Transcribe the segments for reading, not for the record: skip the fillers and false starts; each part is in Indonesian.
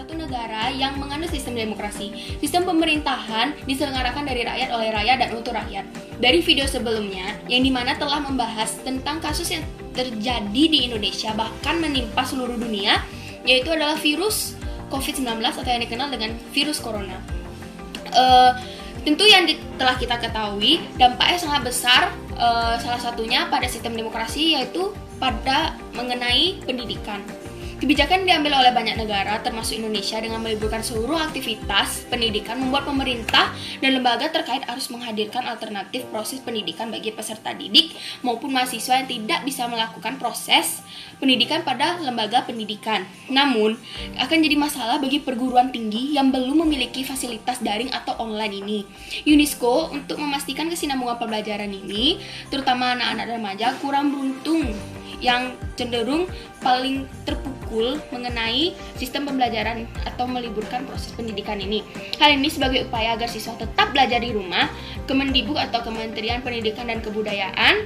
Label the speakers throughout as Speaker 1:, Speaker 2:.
Speaker 1: satu negara yang menganut sistem demokrasi. Sistem pemerintahan diselenggarakan dari rakyat, oleh rakyat, dan untuk rakyat. Dari video sebelumnya, yang dimana telah membahas tentang kasus yang terjadi di Indonesia, bahkan menimpa seluruh dunia, yaitu adalah virus COVID-19 atau yang dikenal dengan virus corona. Tentu yang telah kita ketahui, dampaknya sangat besar, salah satunya pada sistem demokrasi, yaitu pada mengenai pendidikan. Kebijakan diambil oleh banyak negara, termasuk Indonesia, dengan meliburkan seluruh aktivitas pendidikan, membuat pemerintah dan lembaga terkait harus menghadirkan alternatif proses pendidikan bagi peserta didik maupun mahasiswa yang tidak bisa melakukan proses pendidikan pada lembaga pendidikan. Namun, akan jadi masalah bagi perguruan tinggi yang belum memiliki fasilitas daring atau online ini. UNESCO untuk memastikan kesinambungan pembelajaran ini, terutama anak-anak dan remaja, kurang beruntung, yang cenderung paling terpukul mengenai sistem pembelajaran atau meliburkan proses pendidikan ini. Hal ini sebagai upaya agar siswa tetap belajar di rumah, Kemendikbud atau Kementerian Pendidikan dan Kebudayaan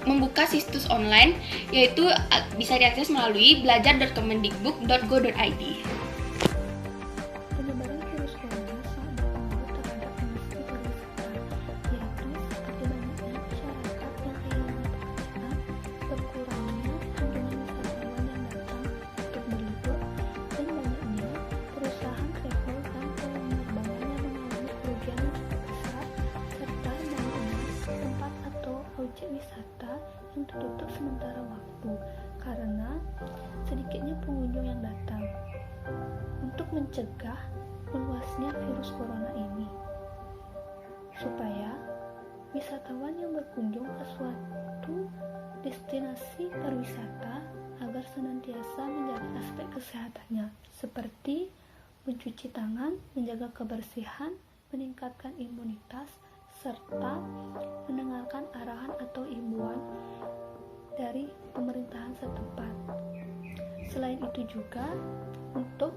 Speaker 1: membuka situs online, yaitu bisa diakses melalui belajar.kemendikbud.go.id.
Speaker 2: Penyebaran virus corona sangat berpengaruh terhadap industri pariwisata, yaitu seperti banyaknya masyarakat yang kehilangan pekerjaan, berkurangnya kunjungan wisatawan yang datang untuk berlibur, dan banyaknya perusahaan travel dan penerbangan yang mengalami kerugian besar, serta banyaknya tempat atau objek wisata yang ditutup sementara waktu karena sedikitnya pengunjung yang datang. Untuk mencegah meluasnya virus corona ini, supaya wisatawan yang berkunjung ke suatu destinasi pariwisata agar senantiasa menjaga aspek kesehatannya, seperti mencuci tangan, menjaga kebersihan, meningkatkan imunitas, serta mendengarkan arahan atau imbauan dari pemerintahan setempat. Selain itu juga untuk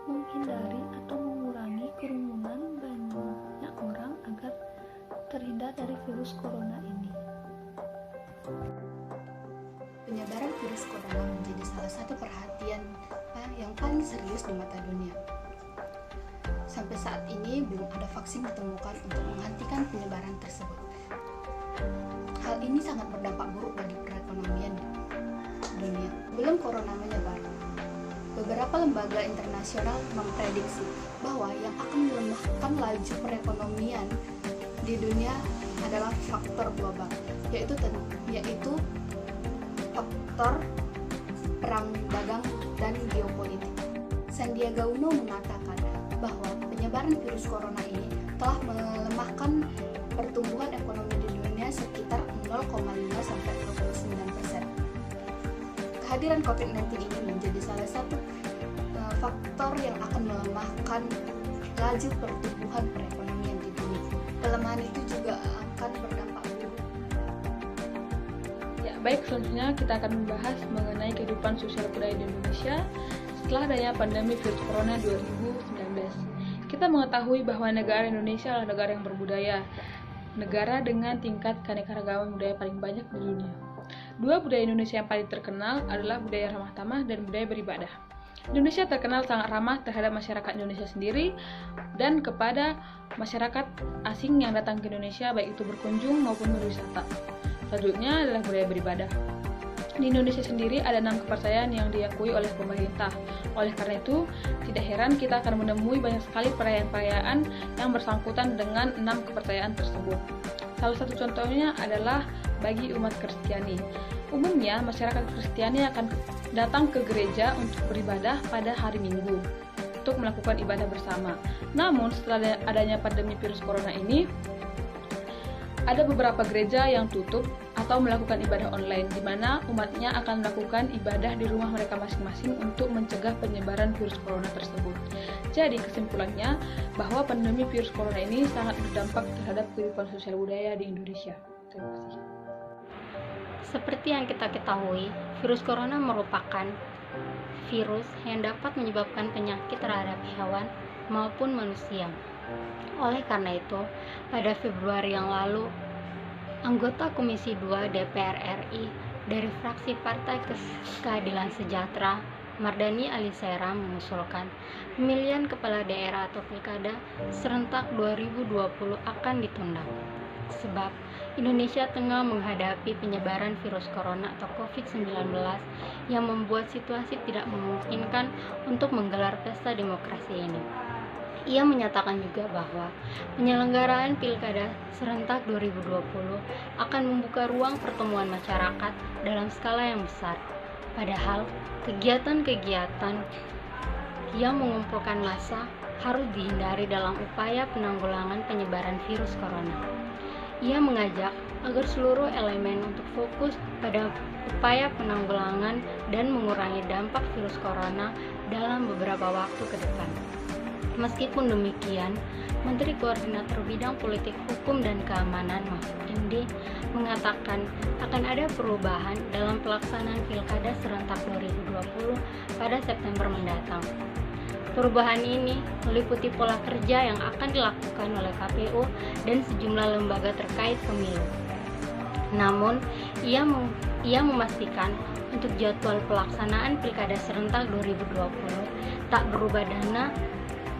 Speaker 2: menghindari atau mengurangi kerumunan banyak orang agar terhindar dari virus corona ini.
Speaker 3: Penyebaran virus corona menjadi salah satu perhatian yang paling serius di mata dunia. Sampai saat ini belum ada vaksin ditemukan untuk menghentikan penyebaran tersebut. Hal ini sangat berdampak buruk bagi perekonomian dunia. Sebelum corona menyebar, beberapa lembaga internasional memprediksi bahwa yang akan melemahkan laju perekonomian di dunia adalah faktor global, yaitu faktor perang dagang dan geopolitik. Sandiaga Uno mengatakan bahwa penyebaran virus corona ini telah melemahkan pertumbuhan ekonomi di dunia sekitar 0,5 sampai 29%. Kehadiran COVID-19 ini menjadi salah satu faktor yang akan melemahkan laju pertumbuhan perekonomian di dunia. Pelemahan itu juga akan berdampak buruk.
Speaker 4: Ya, baik, selanjutnya kita akan membahas mengenai kehidupan sosial budaya di Indonesia setelah adanya pandemi virus corona 2019. Kita mengetahui bahwa negara Indonesia adalah negara yang berbudaya, negara dengan tingkat keanekaragaman budaya paling banyak di dunia. Dua budaya Indonesia yang paling terkenal adalah budaya ramah tamah dan budaya beribadah. Indonesia terkenal sangat ramah terhadap masyarakat Indonesia sendiri dan kepada masyarakat asing yang datang ke Indonesia, baik itu berkunjung maupun berwisata. Selanjutnya adalah budaya beribadah. Di Indonesia sendiri ada 6 kepercayaan yang diakui oleh pemerintah. Oleh karena itu, tidak heran kita akan menemui banyak sekali perayaan-perayaan yang bersangkutan dengan 6 kepercayaan tersebut. Salah satu contohnya adalah bagi umat Kristiani. Umumnya, masyarakat Kristiani akan datang ke gereja untuk beribadah pada hari Minggu untuk melakukan ibadah bersama. Namun, setelah adanya pandemi virus corona ini, ada beberapa gereja yang tutup atau melakukan ibadah online, di mana umatnya akan melakukan ibadah di rumah mereka masing-masing untuk mencegah penyebaran virus corona tersebut. Jadi kesimpulannya bahwa pandemi virus corona ini sangat berdampak terhadap kehidupan sosial budaya di Indonesia. Terima kasih.
Speaker 5: Seperti yang kita ketahui, virus corona merupakan virus yang dapat menyebabkan penyakit terhadap hewan maupun manusia. Oleh karena itu, pada Februari yang lalu, anggota Komisi 2 DPR RI dari fraksi Partai Keadilan Sejahtera Mardani Alisera mengusulkan pemilihan kepala daerah atau pilkada serentak 2020 akan ditunda. Sebab Indonesia tengah menghadapi penyebaran virus corona atau COVID-19 yang membuat situasi tidak memungkinkan untuk menggelar pesta demokrasi ini. Ia menyatakan juga bahwa penyelenggaraan pilkada serentak 2020 akan membuka ruang pertemuan masyarakat dalam skala yang besar. Padahal kegiatan-kegiatan yang mengumpulkan massa harus dihindari dalam upaya penanggulangan penyebaran virus corona. Ia mengajak agar seluruh elemen untuk fokus pada upaya penanggulangan dan mengurangi dampak virus corona dalam beberapa waktu ke depan. Meskipun demikian, Menteri Koordinator Bidang Politik Hukum dan Keamanan Mahfud MD mengatakan akan ada perubahan dalam pelaksanaan Pilkada serentak 2020 pada September mendatang. Perubahan ini meliputi pola kerja yang akan dilakukan oleh KPU dan sejumlah lembaga terkait pemilu. Namun, ia memastikan untuk jadwal pelaksanaan Pilkada serentak 2020 tak berubah dana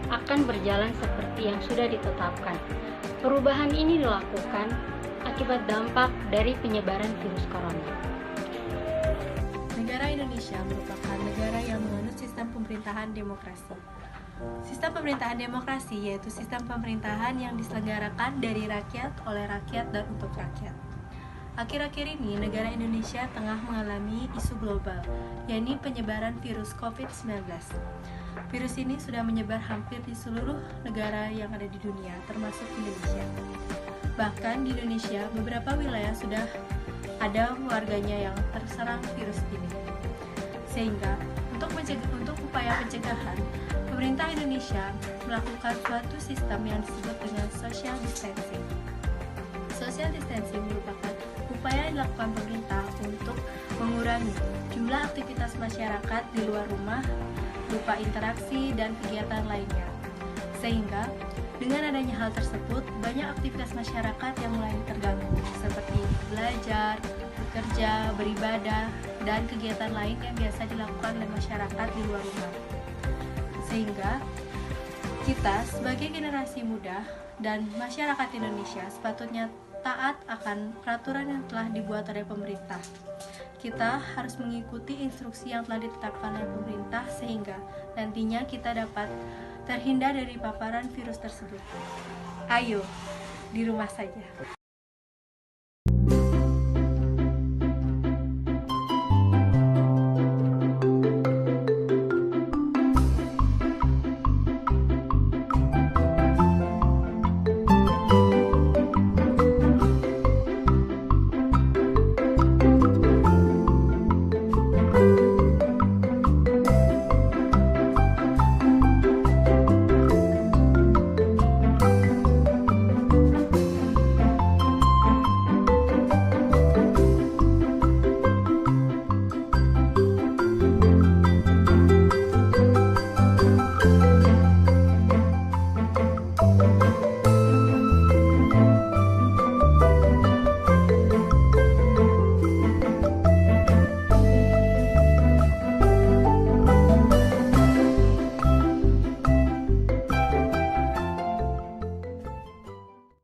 Speaker 5: akan berjalan seperti yang sudah ditetapkan. Perubahan ini dilakukan akibat dampak dari penyebaran virus corona.
Speaker 6: Negara Indonesia merupakan negara yang menganut sistem pemerintahan demokrasi. Sistem pemerintahan demokrasi yaitu sistem pemerintahan yang diselenggarakan dari rakyat, oleh rakyat, dan untuk rakyat. Akhir-akhir ini, negara Indonesia tengah mengalami isu global, yakni penyebaran virus COVID-19. Virus ini sudah menyebar hampir di seluruh negara yang ada di dunia, termasuk Indonesia. Bahkan di Indonesia, beberapa wilayah sudah ada warganya yang terserang virus ini. Sehingga, untuk upaya pencegahan, pemerintah Indonesia melakukan suatu sistem yang disebut dengan social distancing. Social distancing merupakan upaya yang dilakukan pemerintah untuk mengurangi jumlah aktivitas masyarakat di luar rumah, berupa interaksi dan kegiatan lainnya. Sehingga, dengan adanya hal tersebut, banyak aktivitas masyarakat yang mulai terganggu, seperti belajar, bekerja, beribadah, dan kegiatan lain yang biasa dilakukan oleh masyarakat di luar rumah. Sehingga, kita sebagai generasi muda dan masyarakat Indonesia sepatutnya taat akan peraturan yang telah dibuat oleh pemerintah. Kita harus mengikuti instruksi yang telah ditetapkan oleh pemerintah sehingga nantinya kita dapat terhindar dari paparan virus tersebut. Ayo, di rumah saja.